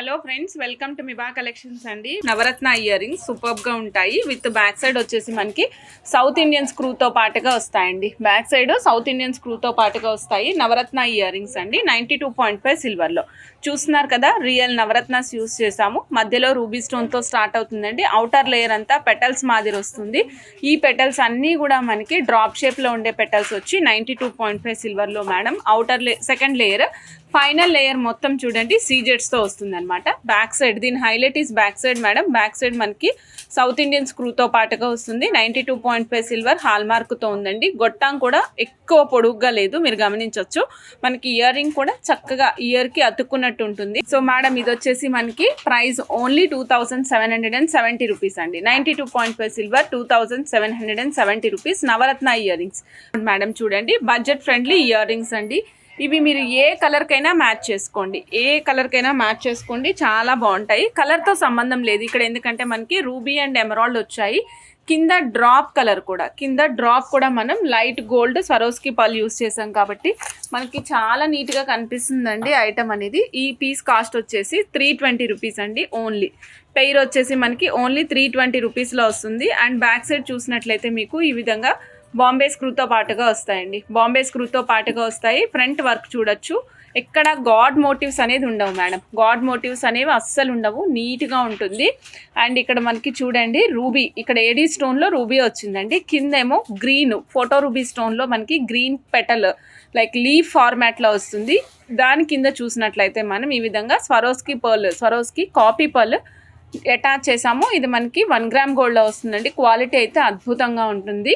Hello friends, welcome to మిబా collections అండి. Navaratna ear rings superb గా ఉంటాయి. విత్ బ్యాక్ సైడ్ వచ్చేసి మనకి సౌత్ ఇండియన్ స్క్రూతో పాటుగా వస్తాయండి. బ్యాక్ సైడ్ సౌత్ ఇండియన్ స్క్రూతో పాటుగా వస్తాయి. నవరత్న ఇయర్ రింగ్స్ అండి. 92.5 సిల్వర్లో చూస్తున్నారు కదా. రియల్ నవరత్నాస్ యూస్ చేసాము. మధ్యలో రూబీ స్టోన్తో స్టార్ట్ అవుతుందండి. అవుటర్ లేయర్ అంతా పెటల్స్ మాదిరి వస్తుంది. ఈ పెటల్స్ అన్నీ కూడా మనకి డ్రాప్ షేప్లో ఉండే పెటల్స్ వచ్చి 92.5 సిల్వర్లో madam. Outer second layer, final layer మొత్తం చూడండి సీజెట్స్తో వస్తుంది అనమాట. బ్యాక్ సైడ్ దీని highlight is back side madam. Back side మనకి సౌత్ ఇండియన్ స్క్రూతో పాటుగా వస్తుంది. 92.5 సిల్వర్ హాల్ మార్క్తో ఉందండి. గొట్టం కూడా ఎక్కువ పొడుగ్గా లేదు, మీరు గమనించవచ్చు. మనకి ఇయర్ రింగ్ కూడా చక్కగా ఇయర్కి అతుక్కున్నట్టు ఉంటుంది. సో మేడం ఇది వచ్చేసి మనకి ప్రైస్ ఓన్లీ 2770 రూపీస్ అండి. 92.5 సిల్వర్ 2770 రూపీస్ నవరత్న ఇయర్ రింగ్స్ మేడం. చూడండి బడ్జెట్ ఫ్రెండ్లీ ఇయర్ రింగ్స్ అండి. ఇవి మీరు ఏ కలర్కైనా మ్యాచ్ చేసుకోండి, చాలా బాగుంటాయి. కలర్తో సంబంధం లేదు ఇక్కడ, ఎందుకంటే మనకి రూబీ అండ్ ఎమరాల్డ్ వచ్చాయి. కింద డ్రాప్ కలర్ కూడా, మనం లైట్ గోల్డ్ స్వరోస్కి పల్ యూస్ చేసాం కాబట్టి మనకి చాలా నీట్గా కనిపిస్తుందండి ఐటమ్ అనేది. ఈ పీస్ కాస్ట్ వచ్చేసి 320 రూపీస్ అండి. ఓన్లీ పెయిర్ వచ్చేసి మనకి ఓన్లీ 320 రూపీస్లో వస్తుంది. అండ్ బ్యాక్ సైడ్ చూసినట్లయితే మీకు ఈ విధంగా బాంబే స్క్రూతో పాటుగా వస్తాయి. ఫ్రంట్ వర్క్ చూడొచ్చు. ఎక్కడ గాడ్ మోటివ్స్ అనేది ఉండవు మేడం. గాడ్ మోటివ్స్ అనేవి అస్సలు ఉండవు, నీట్గా ఉంటుంది. అండ్ ఇక్కడ మనకి చూడండి రూబీ, ఇక్కడ ఏడీ స్టోన్లో రూబీ వచ్చిందండి. కిందేమో గ్రీన్ ఫోటో రూబీ స్టోన్లో మనకి గ్రీన్ పెటల్ లైక్ లీఫ్ ఫార్మాట్లో వస్తుంది. దాని కింద చూసినట్లయితే మనం ఈ విధంగా స్వరోస్కి కాపీ పర్ల్ అటాచ్ చేసాము. ఇది మనకి 1 గ్రామ్ గోల్డ్లో వస్తుందండి. క్వాలిటీ అయితే అద్భుతంగా ఉంటుంది.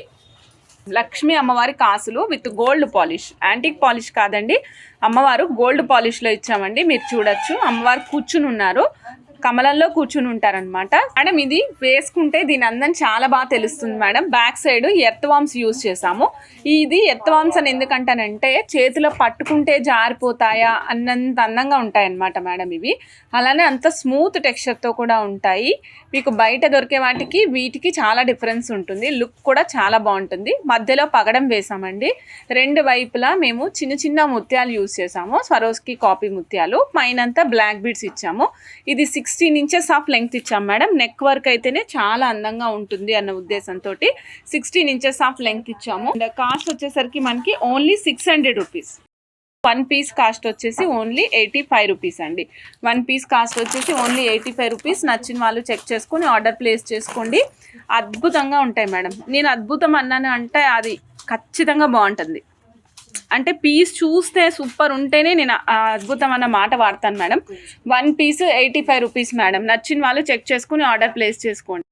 లక్ష్మీ అమ్మవారి కాసులు with gold polish, antique polish కాదండి, అమ్మవారు గోల్డ్ పాలిష్లో ఇచ్చామండి. మీరు చూడొచ్చు అమ్మవారు కూర్చుని ఉన్నారు, కమలంలో కూర్చుని ఉంటారనమాట మేడం. ఇది వేసుకుంటే దీని అందం చాలా బాగా తెలుస్తుంది madam. Back side earth worms use చేసాము. ఇది ఎర్త్ వామ్స్ అని ఎందుకంటానంటే చేతిలో పట్టుకుంటే జారిపోతాయా అన్నంత అందంగా ఉంటాయన్నమాట మేడం. ఇవి అలానే అంత స్మూత్ టెక్స్చర్తో కూడా ఉంటాయి. మీకు బయట దొరికే వాటికి వీటికి చాలా డిఫరెన్స్ ఉంటుంది. లుక్ కూడా చాలా బాగుంటుంది. మధ్యలో పగడం వేసామండి. రెండు వైపులా మేము చిన్న చిన్న ముత్యాలు యూజ్ చేసాము, స్వరోస్కి కాపీ ముత్యాలు. పైనంతా బ్లాక్ బీడ్స్ ఇచ్చాము. ఇది 16 ఇంచెస్ ఆఫ్ లెంగ్త్ ఇచ్చాం మేడం. నెక్ వర్క్ అయితేనే చాలా అందంగా ఉంటుంది అన్న ఉద్దేశంతో 16 ఇంచెస్ ఆఫ్ లెంగ్త్ ఇచ్చాము. కాస్ట్ వచ్చేసరికి మనకి ఓన్లీ 600 రూపీస్. 1 పీస్ కాస్ట్ వచ్చేసి ఓన్లీ 85 రూపీస్ అండి. 1 పీస్ కాస్ట్ వచ్చేసి ఓన్లీ 85 రూపీస్. నచ్చిన వాళ్ళు చెక్ చేసుకొని ఆర్డర్ ప్లేస్ చేసుకోండి. అద్భుతంగా ఉంటాయి మేడం. నేను అద్భుతం అన్నాను అంటే అది ఖచ్చితంగా బాగుంటుంది. అంటే పీస్ చూస్తే సూపర్ ఉంటేనే నేను అద్భుతం అన్న మాట వాడతాను మేడం. 1 piece 85 rupees madam. నచ్చిన వాళ్ళు చెక్ చేసుకుని ఆర్డర్ ప్లేస్ చేసుకోండి.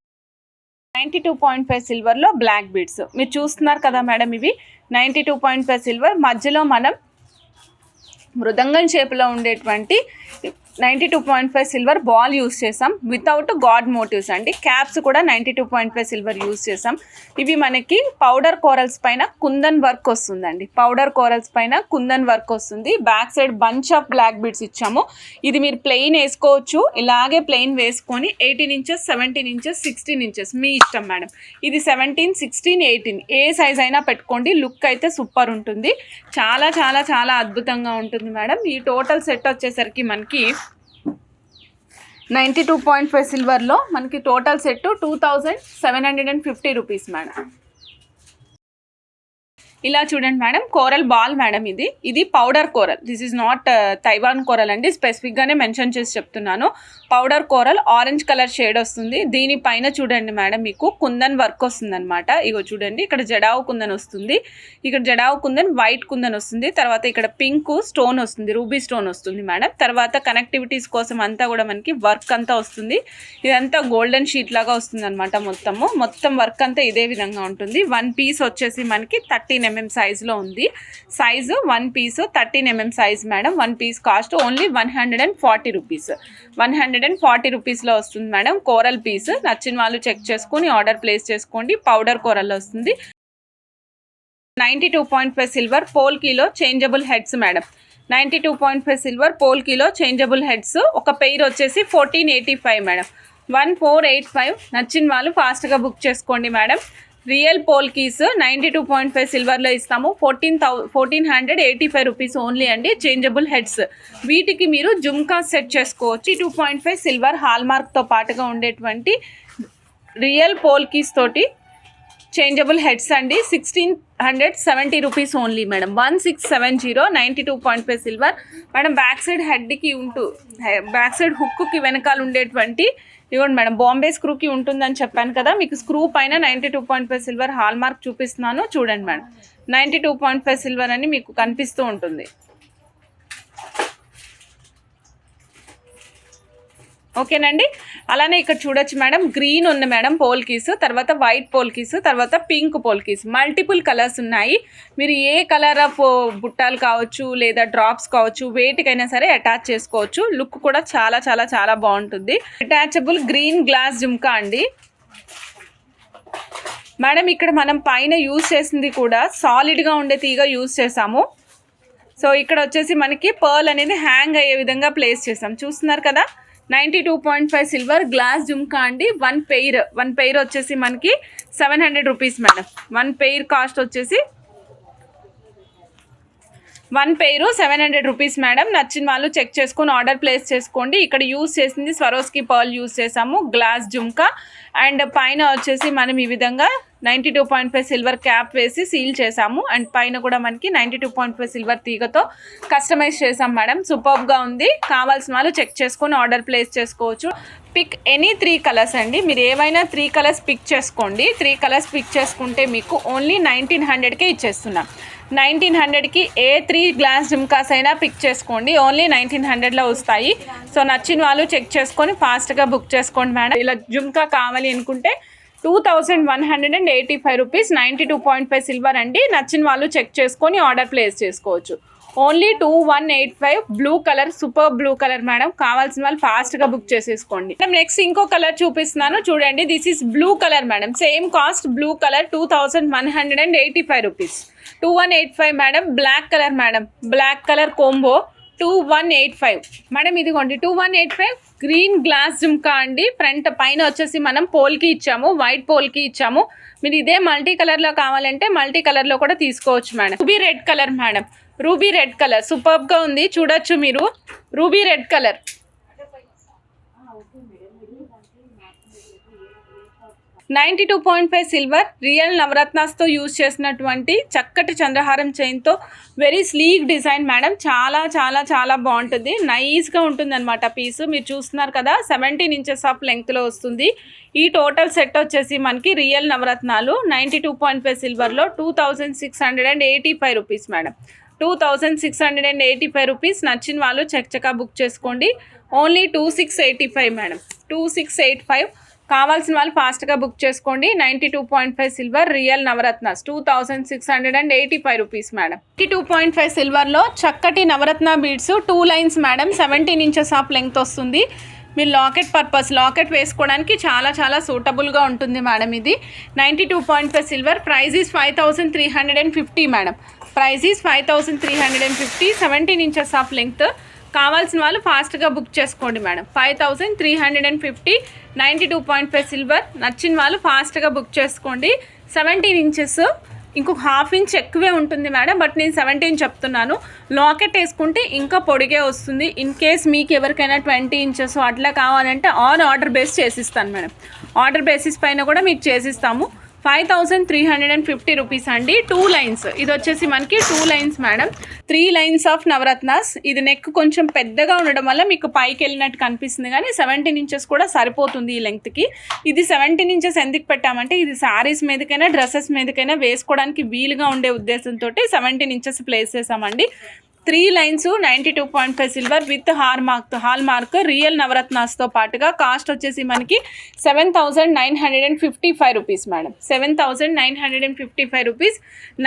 92.5 సిల్వర్లో బ్లాక్ బీడ్స్ మీరు చూస్తున్నారు కదా మేడం. ఇవి 92.5 సిల్వర్. మధ్యలో మనం మృదంగం షేప్లో ఉండేటువంటి 92.5 సిల్వర్ బాల్ యూస్ చేసాం వితౌట్ గాడ్ మోటివ్స్ అండి. క్యాప్స్ కూడా 92.5 సిల్వర్ యూస్ చేసాం. ఇవి మనకి పౌడర్ కోరల్స్ పైన కుందన్ వర్క్ వస్తుందండి. Back side bunch of black beads ఇచ్చాము. ఇది మీరు ప్లెయిన్ వేసుకోవచ్చు, ఇలాగే ప్లెయిన్ వేసుకొని 18 ఇంచెస్ 17 ఇంచెస్ 16 ఇంచెస్ మీ ఇష్టం మేడం. ఇది 17 16 18 ఏ సైజ్ అయినా పెట్టుకోండి. లుక్ అయితే సూపర్ ఉంటుంది. చాలా చాలా చాలా అద్భుతంగా ఉంటుంది మేడం. ఈ టోటల్ సెట్ వచ్చేసరికి మనకి 92.5 సిల్వర్లో మనకి టోటల్ సెట్ 2750 రూపీస్ మేడం. ఇలా చూడండి మేడం. Coral ball madam. ఇది powder coral. This is not Taiwan coral అండి. స్పెసిఫిక్గానే మెన్షన్ చేసి చెప్తున్నాను. Powder coral orange colour shade వస్తుంది. దీనిపైన చూడండి మేడం మీకు కుందన్ వర్క్ వస్తుంది అనమాట. ఇగో చూడండి ఇక్కడ జడావు కుందన్ వస్తుంది, ఇక్కడ జడావు కుందన్ వైట్ కుందన్ వస్తుంది. తర్వాత ఇక్కడ పింక్ స్టోన్ వస్తుంది, రూబీ స్టోన్ వస్తుంది మేడం. తర్వాత కనెక్టివిటీస్ కోసం అంతా కూడా మనకి వర్క్ అంతా వస్తుంది. ఇదంతా గోల్డెన్ షీట్ లాగా వస్తుంది అనమాట. మొత్తం వర్క్ అంతా ఇదే విధంగా ఉంటుంది. 1 పీస్ వచ్చేసి మనకి 13 mm సైజులో ఉంది. Size 1 piece 13 mm size madam. 1 piece cost only 140 rupees. 140 రూపీస్లో వస్తుంది మేడం. కోరల్ పీస్ నచ్చిన వాళ్ళు చెక్ చేసుకుని ఆర్డర్ ప్లేస్ చేసుకోండి. పౌడర్ కోరల్ వస్తుంది. 92.5 సిల్వర్ పోల్ కిలో చేంజబుల్ హెడ్స్ మేడం. 92.5 సిల్వర్ పోల్ కిలో చేంజబుల్ హెడ్స్. ఒక పెయిర్ వచ్చేసి 1485 మేడం. 1485. నచ్చిన వాళ్ళు ఫాస్ట్గా బుక్ చేసుకోండి మేడం. రియల్ పోల్కీస్ 92.5 సిల్వర్లో ఇస్తాము. 1485 రూపీస్ ఓన్లీ అండి. చేంజబుల్ హెడ్స్, వీటికి మీరు జుమ్కా సెట్ చేసుకోవచ్చు. 2.5 సిల్వర్ హాల్ మార్క్తో పాటుగా ఉండేటువంటి రియల్ పోల్కీస్ తోటి చేంజబుల్ హెడ్స్ అండి. 1670 rupees only madam. 1670 92.5 silver madam. Back side హెడ్కి బ్యాక్ సైడ్ హుక్కి వెనకాల ఉండేటువంటి ఇవ్వండి మేడం, బాంబే స్క్రూకి ఉంటుందని చెప్పాను కదా, మీకు స్క్రూ పైన 92.5 సిల్వర్ హాల్ మార్క్ చూపిస్తున్నాను చూడండి మేడం. 92.5 సిల్వర్ అని మీకు కనిపిస్తూ ఉంటుంది. ఓకేనండి. అలానే ఇక్కడ చూడొచ్చు మేడం, గ్రీన్ ఉంది మేడం పోల్కీస్, తర్వాత వైట్ పోల్కీస్, తర్వాత పింక్ పోల్కీస్, మల్టిపుల్ కలర్స్ ఉన్నాయి. మీరు ఏ కలర్ ఆఫ్ బుట్టాలు కావచ్చు లేదా డ్రాప్స్ కావచ్చు, వేటికైనా సరే అటాచ్ చేసుకోవచ్చు. లుక్ కూడా చాలా చాలా చాలా బాగుంటుంది. అటాచబుల్ గ్రీన్ గ్లాస్ జుమ్కా అండి మేడం. ఇక్కడ మనం పైన యూజ్ చేసింది కూడా సాలిడ్గా ఉండే తీగ యూజ్ చేసాము. సో ఇక్కడ వచ్చేసి మనకి పర్ల్ అనేది హ్యాంగ్ అయ్యే విధంగా ప్లేస్ చేసాం, చూస్తున్నారు కదా. 92.5 సిల్వర్ గ్లాస్ జుమ్కా అండి. వన్ పెయిర్ వచ్చేసి మనకి 700 rupees madam. One pair cost వచ్చేసి 700 రూపీస్ మేడం. నచ్చిన వాళ్ళు చెక్ చేసుకొని ఆర్డర్ ప్లేస్ చేసుకోండి. ఇక్కడ యూజ్ చేసింది స్వరోస్కి పర్ల్ యూజ్ చేసాము, గ్లాస్ జుమ్కా. అండ్ పైన వచ్చేసి మనం ఈ విధంగా 92.5 సిల్వర్ క్యాప్ వేసి సీల్ చేసాము. అండ్ పైన కూడా మనకి 92.5 సిల్వర్ తీగతో కస్టమైజ్ చేసాం మేడం. సూపర్గా ఉంది. కావాల్సిన వాళ్ళు చెక్ చేసుకొని ఆర్డర్ ప్లేస్ చేసుకోవచ్చు. పిక్ ఎనీ 3 కలర్స్ అండి. మీరు ఏవైనా 3 కలర్స్ పిక్ చేసుకోండి. 3 కలర్స్ పిక్ చేసుకుంటే మీకు ఓన్లీ 1900కే ఇచ్చేస్తున్నాం. 1900కి ఏ 3 గ్లాస్ జుమ్కాస్ అయినా పిక్ చేసుకోండి, ఓన్లీ 1900లో వస్తాయి. సో నచ్చిన వాళ్ళు చెక్ చేసుకొని ఫాస్ట్గా బుక్ చేసుకోండి మేడం. ఇలా జుమ్కా కావాలి అనుకుంటే 2185 రూపీస్. 92.5 సిల్వర్ అండి. నచ్చిన వాళ్ళు చెక్ చేసుకొని ఆర్డర్ ప్లేస్ చేసుకోవచ్చు. Only 2185 blue colour, super blue colour madam. కావాల్సిన వాళ్ళు ఫాస్ట్గా బుక్ చేసేసుకోండి. నెక్స్ట్ ఇంకో కలర్ చూపిస్తున్నాను చూడండి. This is blue colour madam. Same cost blue colour 2185 rupees. 2185 madam. Black colour madam, black colour combo 2185 madam. ఇదిగోండి 2185 గ్రీన్ గ్లాస్ జుమ్కా అండి. ఫ్రంట్ పైన వచ్చేసి మనం పోల్కి ఇచ్చాము, వైట్ పోల్కి ఇచ్చాము. మీరు ఇదే మల్టీ కలర్లో కావాలంటే మల్టీ కలర్లో కూడా తీసుకోవచ్చు madam. Ruby red colour madam, ruby red colour సూపర్గా ఉంది, చూడొచ్చు మీరు. Ruby red colour 92.5 silver real నవరత్నాస్తో యూజ్ చేసినటువంటి చక్కటి చంద్రహారం చైన్తో వెరీ స్లీక్ డిజైన్ మేడం. చాలా చాలా చాలా బాగుంటుంది, నైస్గా ఉంటుంది అనమాట పీసు. మీరు చూస్తున్నారు కదా, 17 ఇంచెస్ ఆఫ్ లెంగ్త్లో వస్తుంది. ఈ టోటల్ సెట్ వచ్చేసి మనకి రియల్ నవరత్నాలు 92.5 సిల్వర్లో 2685 రూపీస్ మేడం. 2685 రూపీస్. నచ్చిన వాళ్ళు చక్కగా బుక్ చేసుకోండి. Only 2685 madam. 2685. కావాల్సిన వాళ్ళు ఫాస్ట్గా బుక్ చేసుకోండి. 92.5 సిల్వర్ రియల్ నవరత్నాస్ 2685 రూపీస్ మేడం. 92.5 సిల్వర్లో చక్కటి నవరత్న beads 2 lines madam. 17 inches of length వస్తుంది. మీరు లాకెట్ వేసుకోవడానికి చాలా చాలా సూటబుల్గా ఉంటుంది మేడం. ఇది 92.5 silver. Price is 5350 madam. Price is 5350. 17 inches of length. కావాల్సిన వాళ్ళు ఫాస్ట్గా బుక్ చేసుకోండి మేడం. 5350. 92.5 సిల్వర్. నచ్చిన వాళ్ళు ఫాస్ట్గా బుక్ చేసుకోండి. 17 ఇంచెస్, ఇంకొక ½ ఇంచ్ ఎక్కువే ఉంటుంది మేడం, బట్ నేను 17 చెప్తున్నాను. లాకెట్ వేసుకుంటే ఇంకా పొడిగే వస్తుంది. ఇన్ కేస్ మీకు ఎవరికైనా 20 ఇంచెస్ అట్లా కావాలంటే ఆర్డర్ బేస్ చేసిస్తాను మేడం. ఆర్డర్ బేసిస్ పైన కూడా మీకు చేసిస్తాము. 5350 రూపీస్ అండి. 2 లైన్స్. ఇది వచ్చేసి మనకి 2 లైన్స్ మేడం. 3 లైన్స్ ఆఫ్ నవరత్నాస్. ఇది నెక్ కొంచెం పెద్దగా ఉండడం వల్ల మీకు పైకి వెళ్ళినట్టు కనిపిస్తుంది, కానీ 17 ఇంచెస్ కూడా సరిపోతుంది ఈ లెంగ్త్కి. ఇది 17 ఇంచెస్ ఎందుకు పెట్టామంటే ఇది శారీస్ మీదకైనా డ్రెస్సెస్ మీదకైనా వేసుకోవడానికి వీలుగా ఉండే ఉద్దేశంతో 17 ఇంచెస్ ప్లేస్ చేసామండి. 3 lines 92.5 silver with hallmark real నవరత్నాస్తో పాటుగా కాస్ట్ వచ్చేసి మనకి 7955 రూపీస్ మేడం. 7955 రూపీస్.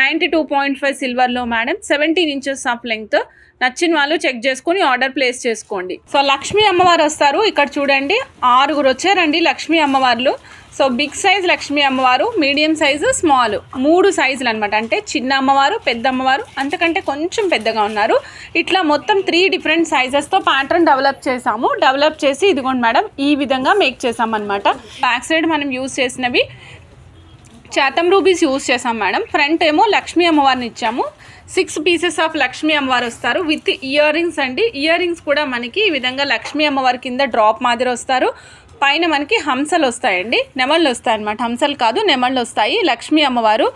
92.5 సిల్వర్లో మేడం. 17 inches of length. నచ్చిన వాళ్ళు చెక్ చేసుకుని ఆర్డర్ ప్లేస్ చేసుకోండి. సో లక్ష్మీ అమ్మవారు వస్తారు. ఇక్కడ చూడండి 6 వచ్చారండి లక్ష్మీ అమ్మవార్లు. సో బిగ్ సైజ్ లక్ష్మీ అమ్మవారు, మీడియం సైజు, స్మాల్, 3 సైజులు అనమాట. అంటే చిన్న అమ్మవారు, పెద్ద అమ్మవారు, అంతకంటే కొంచెం పెద్దగా ఉన్నారు. ఇట్లా మొత్తం 3 డిఫరెంట్ సైజెస్తో ప్యాటర్న్ డెవలప్ చేసి ఇదిగోండి మేడం ఈ విధంగా మేక్ చేసామన్నమాట. బ్యాక్ సైడ్ మనం యూజ్ చేసినవి చాతం రూబీస్ యూస్ చేసాం మేడం. ఫ్రంట్ ఏమో లక్ష్మీ అమ్మవారిని ఇచ్చాము. 6 పీసెస్ ఆఫ్ లక్ష్మీ అమ్మవారు వస్తారు విత్ ఇయర్ రింగ్స్ అండి. ఇయర్ రింగ్స్ కూడా మనకి ఈ విధంగా లక్ష్మీ అమ్మవారి కింద డ్రాప్ మాదిరి వస్తారు. పైన మనకి హంసలు వస్తాయండి, నెమళ్ళు వస్తాయి అన్నమాట. హంసలు కాదు, నెమళ్ళు వస్తాయి. లక్ష్మీ అమ్మవారు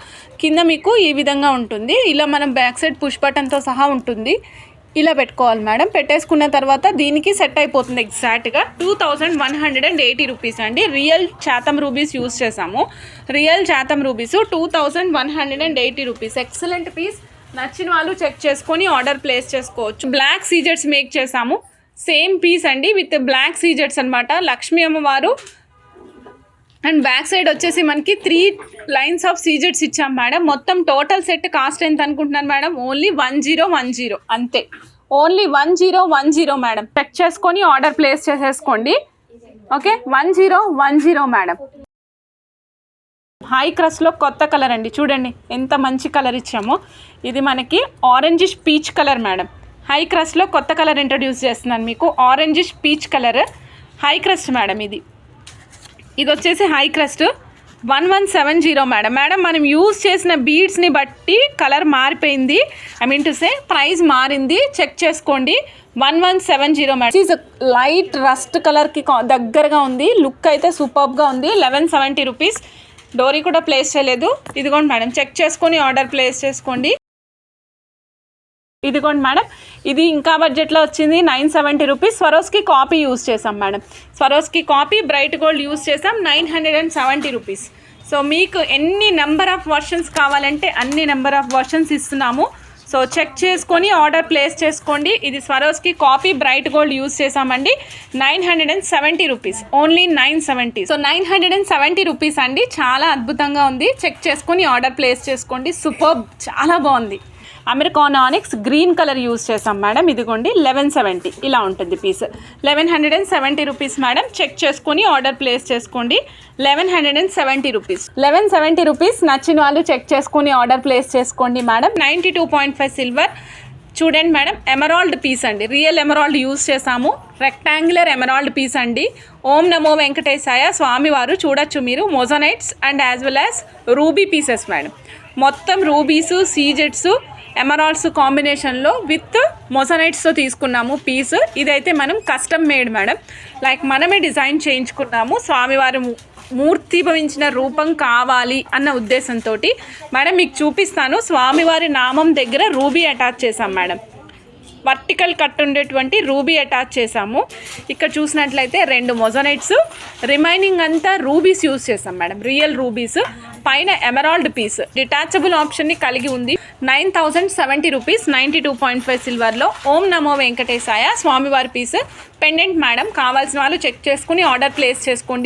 కింద మీకు ఈ విధంగా ఉంటుంది. ఇలా మనం బ్యాక్ సైడ్ పుష్ బటన్తో సహా ఉంటుంది. ఇలా పెట్టుకోవాలి మేడం. పెట్టేసుకున్న తర్వాత దీనికి సెట్ అయిపోతుంది ఎగ్జాక్ట్గా. 2180 రూపీస్ అండి. రియల్ చాతం రూబీస్ యూస్ చేసాము. రియల్ చాతం రూబీస్ 2180 రూపీస్. Excellent piece. నచ్చిన వాళ్ళు చెక్ చేసుకొని ఆర్డర్ ప్లేస్ చేసుకోవచ్చు. బ్లాక్ సీజెట్స్ మేక్ చేసాము. సేమ్ పీస్ అండి విత్ బ్లాక్ సీజెట్స్ అనమాట. లక్ష్మీ అమ్మవారు అండ్ బ్యాక్ సైడ్ వచ్చేసి మనకి 3 లైన్స్ ఆఫ్ సీజెట్స్ ఇచ్చాం మేడం. మొత్తం టోటల్ సెట్ కాస్ట్ ఎంత అనుకుంటున్నాను మేడం? ఓన్లీ 1010 అంతే. Only 1010 madam. చెక్ చేసుకొని ఆర్డర్ ప్లేస్ చేసేసుకోండి. Okay, 1010 madam. హై క్రస్ట్లో కొత్త కలర్ అండి. చూడండి ఎంత మంచి కలర్ ఇచ్చామో. ఇది మనకి orangish peach colour madam. High క్రస్ట్లో కొత్త కలర్ ఇంట్రడ్యూస్ చేస్తున్నాను మీకు. Orangish peach colour high crust madam. ఇది వచ్చేసి హై క్రస్ట్ 1170 మేడం. మేడం మనం యూజ్ చేసిన బీడ్స్ని బట్టి కలర్ మారిపోయింది. I mean to say price మారింది. చెక్ చేసుకోండి. 1170 మేడం. ఈజ్ లైట్ రస్ట్ కలర్కి దగ్గరగా ఉంది. లుక్ అయితే సూపర్గా ఉంది. 1170 రూపీస్. డోరీ కూడా ప్లేస్ చేయలేదు. ఇదిగోండి మేడం, చెక్ చేసుకొని ఆర్డర్ ప్లేస్ చేసుకోండి. ఇదిగోండి మేడం, ఇది ఇంకా బడ్జెట్లో వచ్చింది 970 రూపీస్. స్వరోస్కి కాపీ యూస్ చేసాం madam. Swarovski copy bright gold use చేసాం. 970 రూపీస్. సో మీకు ఎన్ని నెంబర్ ఆఫ్ వర్షన్స్ కావాలంటే అన్ని నెంబర్ ఆఫ్ వర్షన్స్ ఇస్తున్నాము. సో చెక్ చేసుకొని ఆర్డర్ ప్లేస్ చేసుకోండి. ఇది Swarovski copy bright gold use చేసామండి. 970 రూపీస్. ఓన్లీ 970. సో 970 రూపీస్ అండి. చాలా అద్భుతంగా ఉంది. చెక్ చేసుకొని ఆర్డర్ ప్లేస్ చేసుకోండి. సూపర్, చాలా బాగుంది. American onyx green colour use చేసాం మేడం. ఇదిగోండి 1170 ఇలా ఉంటుంది పీస్. 1170 rupees madam. చెక్ చేసుకొని ఆర్డర్ ప్లేస్ చేసుకోండి. 1170 రూపీస్. 1170 రూపీస్. నచ్చిన వాళ్ళు చెక్ చేసుకొని ఆర్డర్ ప్లేస్ చేసుకోండి మేడం. 92.5 సిల్వర్. చూడండి మేడం, ఎమరాల్డ్ పీస్ అండి. రియల్ ఎమరాల్డ్ యూస్ చేసాము. రెక్టాంగులర్ ఎమరాల్డ్ పీస్ అండి. ఓం నమో వెంకటేశాయ స్వామివారు చూడొచ్చు మీరు. మోజనైట్స్ and as well as ruby pieces madam. మొత్తం రూబీసు, సీజెట్స్, ఎమరాల్డ్స్ కాంబినేషన్లో విత్ మొజనైట్స్తో తీసుకున్నాము పీస్. ఇదైతే మనం కస్టమ్ మేడ్ మేడం. లైక్ మనమే డిజైన్ చేయించుకున్నాము. స్వామివారి మూర్తి భవించిన రూపం కావాలి అన్న ఉద్దేశంతో మేడం మీకు చూపిస్తాను. స్వామివారి నామం దగ్గర రూబీ అటాచ్ చేసాం మేడం. వర్టికల్ కట్ ఉండేటువంటి రూబీ అటాచ్ చేసాము. ఇక్కడ చూసినట్లయితే 2 మొజనైట్స్, రిమైనింగ్ అంతా రూబీస్ యూస్ చేసాం మేడం. Real rubies. పైన ఎమరాల్డ్ పీస్ డిటాచబుల్ ఆప్షన్ని కలిగి ఉంది. 9070 రూపీస్. 92.5 సిల్వర్లో ఓం నమో వెంకటేశాయ స్వామివారి పీస్ పెండెంట్ మేడం. కావాల్సిన వాళ్ళు చెక్ చేసుకుని ఆర్డర్ ప్లేస్ చేసుకోండి.